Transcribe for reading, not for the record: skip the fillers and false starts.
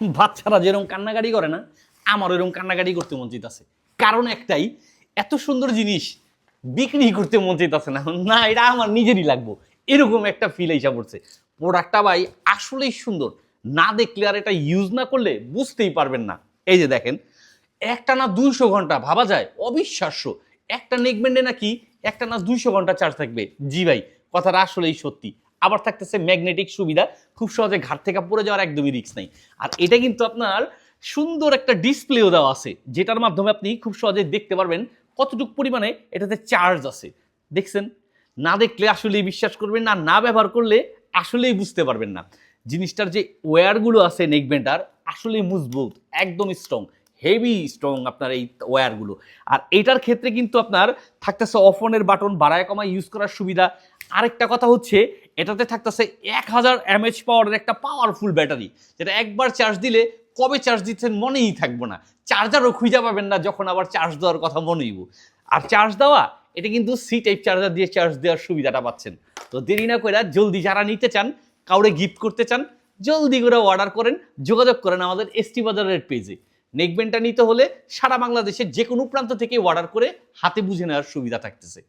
বাচ্চারা যেরকম কান্নাকাটি করে না, আমার ওইরকম কান্নাকাটি করতে মন চাইতেছে। কারণ একটাই, এত সুন্দর জিনিস বিক্রি করতে মন চাইতেছে না, না এটা আমার নিজেরই লাগবো, এরকম একটা ফিল এসে পড়ছে। প্রোডাক্টটা ভাই আসলেই সুন্দর, না দেখলে আর এটা ইউজ না করলে বুঝতেই পারবেন না। এই যে দেখেন, একটা না 200 ঘন্টা, ভাবা যায়, অবিশ্বাস্য। একটা নেকব্যান্ডে নাকি একটা না 200 ঘন্টা চার্জ থাকবে। জি ভাই, কথাটা আসলেই সত্যি। আবার থাকতেছে ম্যাগনেটিক সুবিধা, খুব সহজে ঘাট থেকে পড়ে যাওয়ার একদমই রিস্ক নাই। আর এটা কিন্তু আপনার সুন্দর একটা ডিসপ্লেও দেওয়া আছে, যেটার মাধ্যমে আপনি খুব সহজে দেখতে পারবেন কতটুকু পরিমাণে এটাতে চার্জ আছে। দেখছেন? না দেখলে আসলেই বিশ্বাস করবেন না, না ব্যবহার করলে আসলেই বুঝতে পারবেন না। জিনিসটার যে ওয়্যারগুলো আছে নেকব্যান্ডার, আসলেই মজবুত, একদম স্ট্রং, হেভি স্ট্রং আপনার এই ওয়্যারগুলো। আর এইটার ক্ষেত্রে কিন্তু আপনার থাকতেছে অফ অনের বাটন, বাড়ায় কমায় ইউজ করার সুবিধা। আরেকটা কথা হচ্ছে, এটাতে থাকতেছে 1000 mAh পাওয়ারের একটা পাওয়ারফুল ব্যাটারি, যেটা একবার চার্জ দিলে কবে চার্জ দিচ্ছেন মনেই থাকবো না, চার্জারও খুঁজে পাবেন না যখন আবার চার্জ দেওয়ার কথা মনে হইব। আর চার্জ দেওয়া, এটা কিন্তু সি টাইপ চার্জার দিয়ে চার্জ দেওয়ার সুবিধাটা পাচ্ছেন। তো দেরি না করে জলদি যারা নিতে চান, কাউরে গিফট করতে চান, জলদি করে অর্ডার করেন, যোগাযোগ করেন আমাদের এসটি বাজারের পেজে। নেকব্যান্ডটা নিতে হলে সারা বাংলাদেশের যে কোনো প্রান্ত থেকে অর্ডার করে হাতে বুঝে নেওয়ার সুবিধা থাকতেছে।